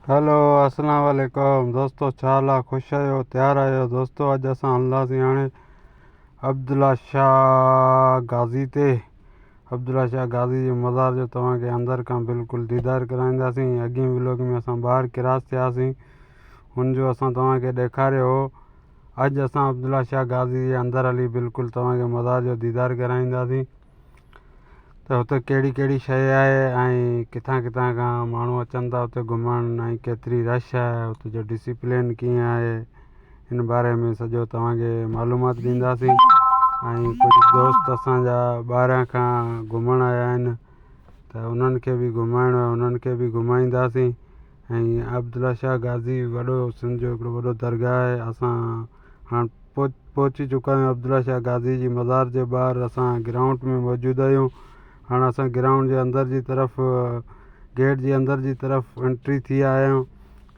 Hello अस्सलाम वालेकुम दोस्तों, छा हाल आहे? ख़ुशि आहियो? तयारु आहियो दोस्तों? अॼु असां हलंदासीं हाणे अब्दुल्ला शाह गाज़ी ते। अब्दुल्ला शाह गाज़ी जे मज़ार जो तव्हांखे अंदरि खां बिल्कुलु दीदार कराईंदासीं। अॻिए व्लॉग में असां ॿाहिरि क्रॉस थियासीं, हुनजो असां तव्हांखे ॾेखारियो हो। अॼु असां अब्दुल्ला शाह गाज़ी जे अंदरि हली बिल्कुलु तव्हांखे मज़ार जो दीदार कराईंदासीं त हुते कहिड़ी कहिड़ी शइ आहे ऐं किथां किथां खां माण्हू अचनि था हुते घुमण, ऐं केतिरी रश आहे, हुते जो डिसिप्लिन कीअं आहे, हिन बारे में सॼो तव्हांखे मालूमात ॾींदासीं। ऐं कुझु दोस्त असांजा ॿाहिरां खां घुमण आया आहिनि त उन्हनि खे बि घुमाइणो आहे, उन्हनि खे बि घुमाईंदासीं। ऐं अब्दुल्ला शाह गाज़ी वॾो सिंध जो हिकिड़ो वॾो दरगाह आहे। असां हाणे पहुची चुका आहियूं अब्दुल्ला शाह गाज़ी जी मज़ार जे ॿाहिरि। असां ग्राउंड में मौजूदु आहियूं। हाणे असां ग्राउंड जे अंदर जी तरफ़, गेट जी अंदर जी तरफ़ एंट्री थी आया आहियूं।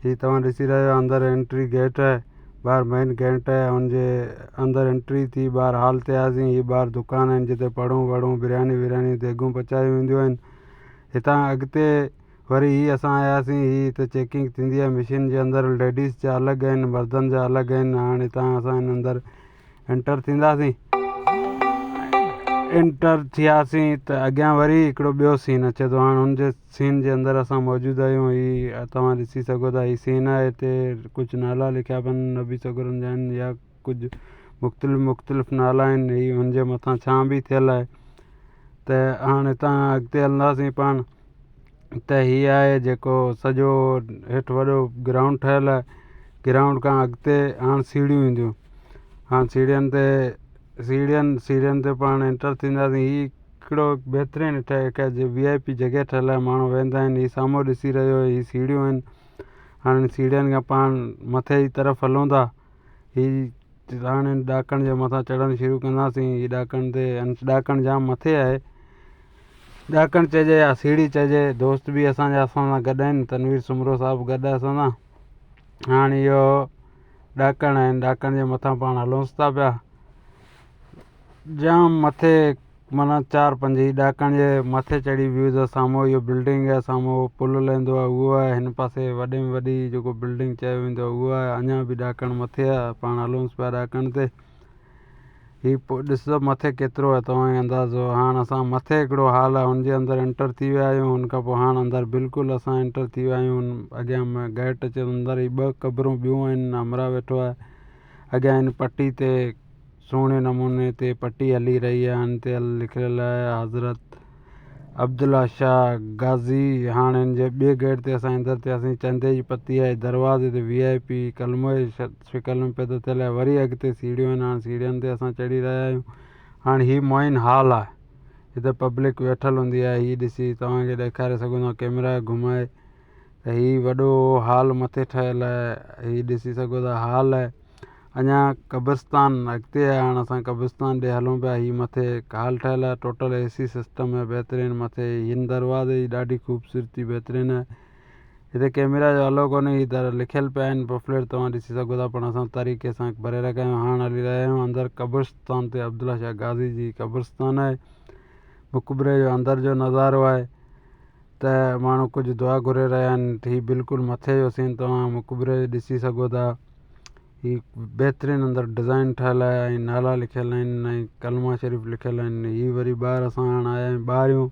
हीअ तव्हां ॾिसी रहिया आहियो, अंदरि एंट्री गेट आहे, ॿाहिरि मेन गेट आहे, हुनजे अंदरि एंट्री थी ॿाहिरि हॉल ते आयासीं। हीअ ॿाहिरि दुकान आहिनि जिते पढ़ूं वढ़ूं बिरयानी विरयानी देगूं पचायूं वेंदियूं आहिनि। हितां अॻिते वरी हीअ असां आयासीं, हीअ हिते चेकिंग थींदी आहे मशीन जे अंदरि, लेडीज़ जा अलॻि आहिनि, मर्दनि जा अलॻि आहिनि। हाणे हितां असां हिन अंदरि एंटर थींदासीं। एंटर थियासीं त अॻियां वरी हिकिड़ो ॿियो सीन अचे थो। हाणे हुनजे सीन जे अंदरि असां मौजूदु आहियूं। हीअ तव्हां ॾिसी सघो था, हीअ सीन आहे। हिते कुझु नाला लिखिया पिया आहिनि नबी सगुरनि जा आहिनि या कुझु मुख़्तलिफ़ नाला आहिनि। हीअ हुनजे मथां छां बि थियल आहे। त हाणे हितां अॻिते हलंदासीं पाण त हीअ आहे जेको सॼो हेठि वॾो ग्राउंड ठहियलु आहे। ग्राउंड खां अॻिते हाणे सीढ़ियूं ईंदियूं। हाणे सीढ़ियुनि ते पाण एंटर थींदासीं। हीअ हिकिड़ो बहितरीनु ठहे VIP जॻह ठहियलु आहे, माण्हू वेंदा आहिनि। हीअ साम्हूं ॾिसी रहियो, हीअ सीढ़ियूं आहिनि। हाणे सीढ़ियुनि खां पाण मथे जी तरफ़ हलूं था। हीअ हाणे ॾाकण जे मथां चढ़णु शुरू कंदासीं। हीअ ॾाकण जाम मथे आहे, ॾाकण चइजे या सीढ़ी चइजे। दोस्त बि असांजा असां सां गॾु आहिनि, तनवीर सुमरो साहिबु गॾु आहे असां सां। हाणे इहो ॾाकण आहिनि, ॾाकण जे मथां पाण हलूंसि था पिया जाम मथे, माना 4-5 ही ॾाकण जे मथे चढ़ी व्यू त साम्हूं इहो बिल्डिंग आहे, साम्हूं पुल लहंदो आहे उहो आहे, हिन पासे वॾे में वॾी जेको बिल्डिंग चयो वेंदो आहे उहो आहे। अञा बि ॾाकण मथे आहे, पाण हलूंसि पिया ॾाकण ते। हीअ पोइ ॾिसो मथे केतिरो आहे तव्हांखे अंदाज़ो। हाणे असां मथे हिकिड़ो हॉल आहे, हुनजे अंदरि एंटर थी विया आहियूं। हुन खां पोइ हाणे अंदरि बिल्कुलु असां एंटर थी विया आहियूं। अॻियां गेट अचे अंदरि ही 2 क़बरूं ॿियूं आहिनि, अमरा वेठो आहे अॻियां। हिन पटी ते सुहिणे नमूने ते पटी हली रही आहे, हिन ते लिखियलु आहे हज़रत अब्दुल्ला शाह गाज़ी। हाणे हिन जे ॿिए गेट ते असां अंदरि थियासीं। चंदे जी पती आहे, दरवाज़े ते VIP कलमो जी शिकल में पैदा थियल आहे। वरी अॻिते सीढ़ियूं आहिनि, हाणे सीढ़ियुनि ते असां चढ़ी रहिया आहियूं। हाणे हीअ मोइन हॉल आहे, हिते पब्लिक वेठल हूंदी आहे। हीअ ॾिसी तव्हांखे ॾेखारे सघूं था कैमरा घुमाए त हीअ वॾो हॉल मथे ठहियलु आहे। हीअ ॾिसी सघो था हॉल आहे। अञा कब्रिस्तान अॻिते आहे, हाणे असां कब्रिस्तान ॾे हलूं पिया। हीअ मथे हॉल ठहियलु आहे, टोटल AC सिस्टम आहे बहितरीनु। मथे हिन दरवाज़े जी ॾाढी ख़ूबसूरती बहितरीनु आहे। हिते कैमरा जो अलो कोन्हे, हीअ त लिखियलु पिया आहिनि पॉपलेट, तव्हां ॾिसी सघो था, पण असां तरीक़े सां भरे रखिया आहियूं। हाणे हली रहिया आहियूं अंदरि कब्रिस्तान ते। अब्दुल्ला शाह गाज़ी जी कब्रिस्तान आहे, मक़बरे जो अंदरि जो नज़ारो आहे। त माण्हू कुझु दुआ घुरे रहिया आहिनि। हीअ बिल्कुलु मथे जो सीन तव्हां मक़बरे ॾिसी सघो था। हीअ बहितरीनु अंदरि डिज़ाइन ठहियलु आहे ऐं नाला लिखियलु आहिनि ऐं कलमा शरीफ़ लिखियलु आहिनि। हीअ वरी ॿाहिरि असां हाणे आया आहियूं। ॿाहिरियों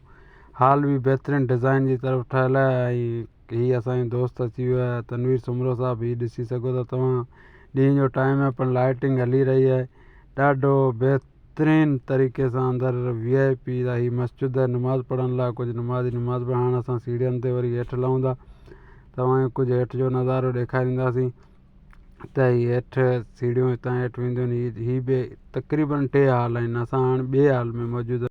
हॉल बि बहितरीनु डिज़ाइन जी तरफ़ ठहियलु आहे। ऐं हीअ असांजो दोस्त अची वियो आहे तनवीर सुमरो साहिबु, हीअ ॾिसी सघो था तव्हां। ॾींहं जो टाइम आहे पण लाइटिंग हली रही आहे ॾाढो बहितरीनु तरीक़े सां। अंदरि VIP हीअ मस्जिद आहे नमाज़ पढ़ण लाइ, कुझु नमाज़ी नमाज़ पढ़ण। हाणे असां सीढ़ियुनि ते वरी हेठि लहूं था, तव्हांखे कुझु हेठि जो नज़ारो ॾेखारींदासीं। त हीअ हेठि सीढ़ियूं हितां हेठि वेंदियूं आहिनि। हीअ बि तक़रीबन 3 हॉल आहिनि। असां हाणे ॿिए हॉल में मौजूदु